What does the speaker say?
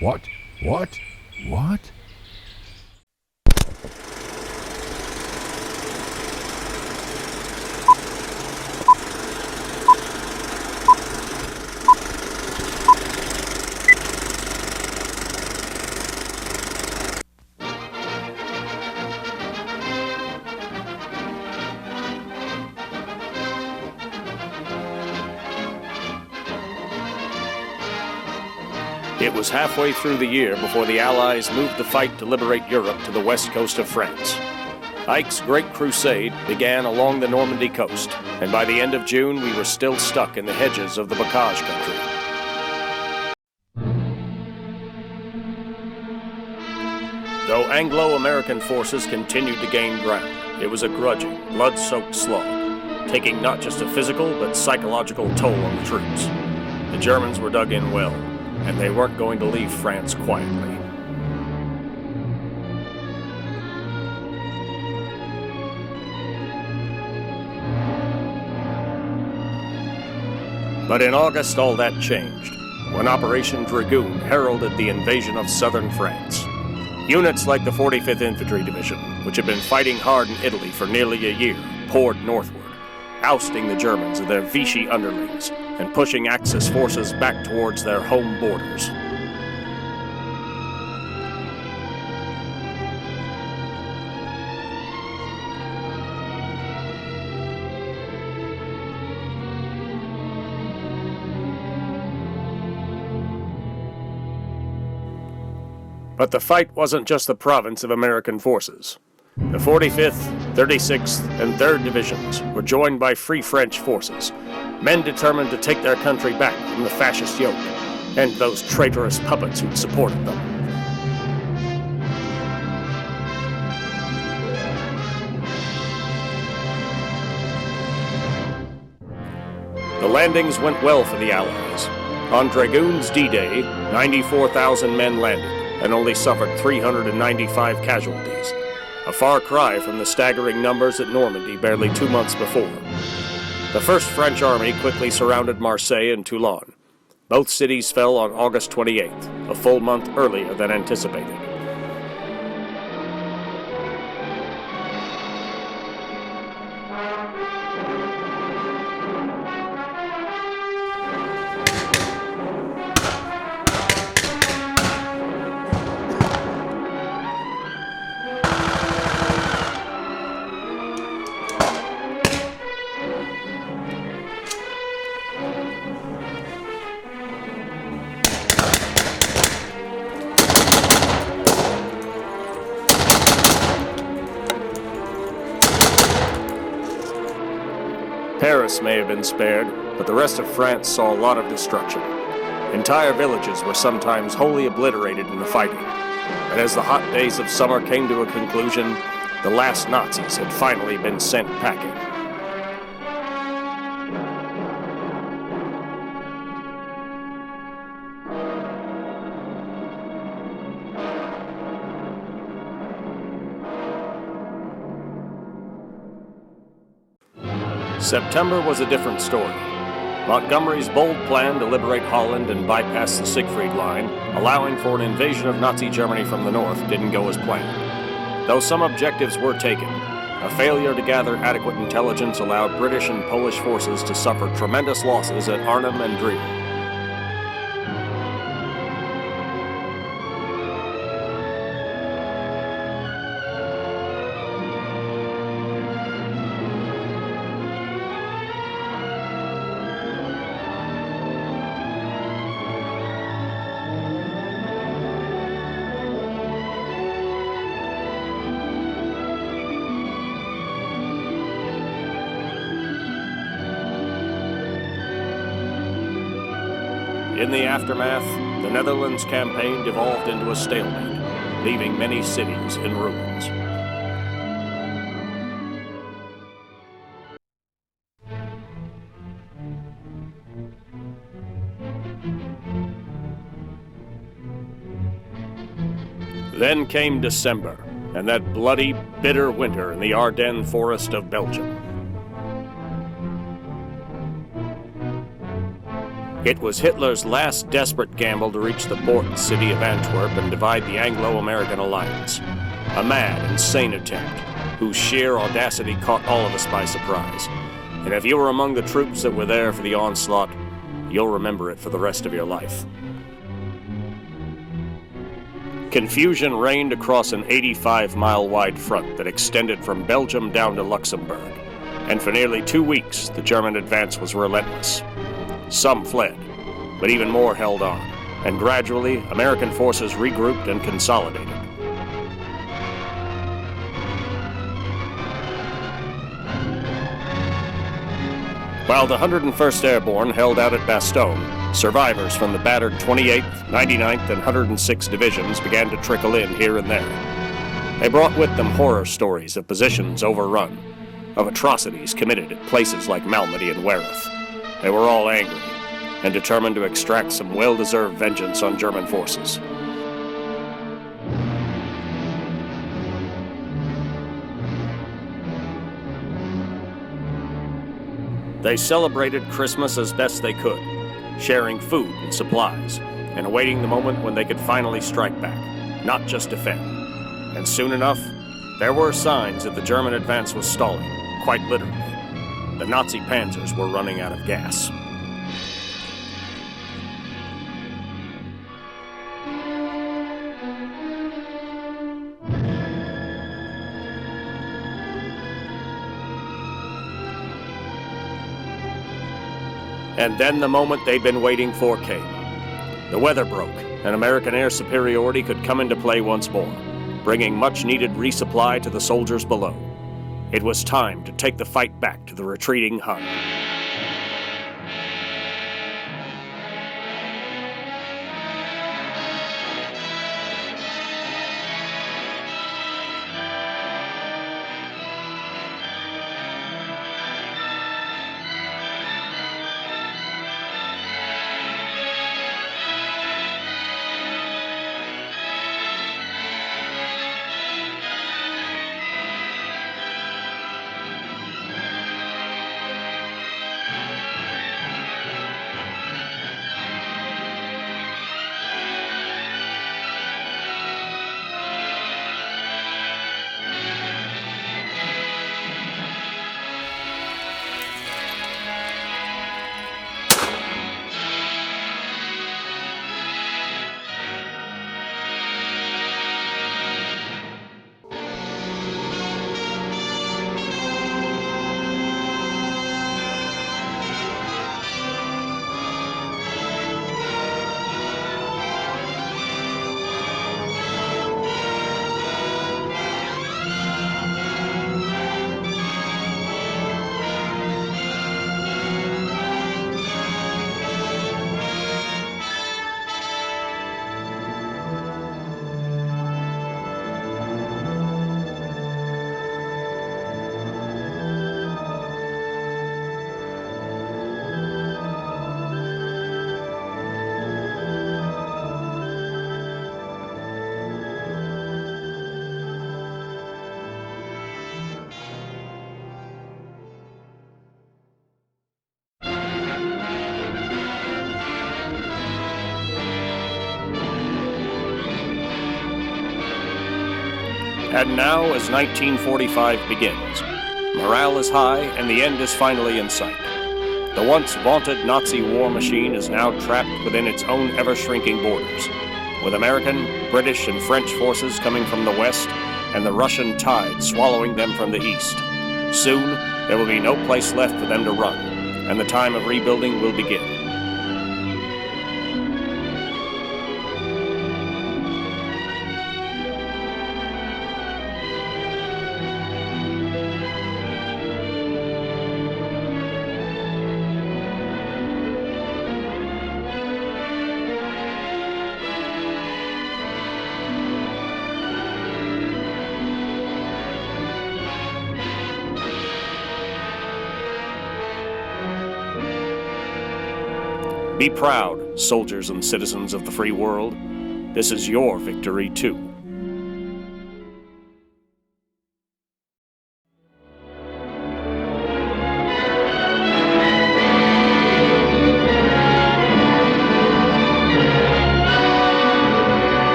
What? What? What? It was halfway through the year before the Allies moved the fight to liberate Europe to the west coast of France. Ike's Great Crusade began along the Normandy coast, and by the end of June we were still stuck in the hedges of the Bocage country. Though Anglo-American forces continued to gain ground, it was a grudging, blood-soaked slog, taking not just a physical but psychological toll on the troops. The Germans were dug in well, and they weren't going to leave France quietly. But in August, all that changed, when Operation Dragoon heralded the invasion of southern France. Units like the 45th Infantry Division, which had been fighting hard in Italy for nearly a year, poured northward, ousting the Germans and their Vichy underlings, and pushing Axis forces back towards their home borders. But the fight wasn't just the province of American forces. The 45th, 36th, and 3rd Divisions were joined by Free French forces, men determined to take their country back from the fascist yoke, and those traitorous puppets who'd supported them. The landings went well for the Allies. On Dragoon's D-Day, 94,000 men landed, and only suffered 395 casualties, a far cry from the staggering numbers at Normandy barely 2 months before. The First French Army quickly surrounded Marseille and Toulon. Both cities fell on August 28th, a full month earlier than anticipated. Paris may have been spared, but the rest of France saw a lot of destruction. Entire villages were sometimes wholly obliterated in the fighting. And as the hot days of summer came to a conclusion, the last Nazis had finally been sent packing. September was a different story. Montgomery's bold plan to liberate Holland and bypass the Siegfried Line, allowing for an invasion of Nazi Germany from the north, didn't go as planned. Though some objectives were taken, a failure to gather adequate intelligence allowed British and Polish forces to suffer tremendous losses at Arnhem and Revue. In the aftermath, the Netherlands campaign devolved into a stalemate, leaving many cities in ruins. Then came December, and that bloody, bitter winter in the Ardennes forest of Belgium. It was Hitler's last desperate gamble to reach the port city of Antwerp and divide the Anglo-American alliance. A mad, insane attempt, whose sheer audacity caught all of us by surprise. And if you were among the troops that were there for the onslaught, you'll remember it for the rest of your life. Confusion reigned across an 85-mile-wide front that extended from Belgium down to Luxembourg, and for nearly 2 weeks, the German advance was relentless. Some fled, but even more held on, and gradually, American forces regrouped and consolidated. While the 101st Airborne held out at Bastogne, survivors from the battered 28th, 99th, and 106th Divisions began to trickle in here and there. They brought with them horror stories of positions overrun, of atrocities committed at places like Malmedy and Wereth. They were all angry and determined to extract some well-deserved vengeance on German forces. They celebrated Christmas as best they could, sharing food and supplies, and awaiting the moment when they could finally strike back, not just defend. And soon enough, there were signs that the German advance was stalling, quite literally. The Nazi panzers were running out of gas. And then the moment they'd been waiting for came. The weather broke, and American air superiority could come into play once more, bringing much-needed resupply to the soldiers below. It was time to take the fight back to the retreating Hun. And now, as 1945 begins, morale is high and the end is finally in sight. The once vaunted Nazi war machine is now trapped within its own ever-shrinking borders, with American, British, and French forces coming from the west and the Russian tide swallowing them from the east. Soon, there will be no place left for them to run, and the time of rebuilding will begin. Be proud, soldiers and citizens of the free world. This is your victory, too.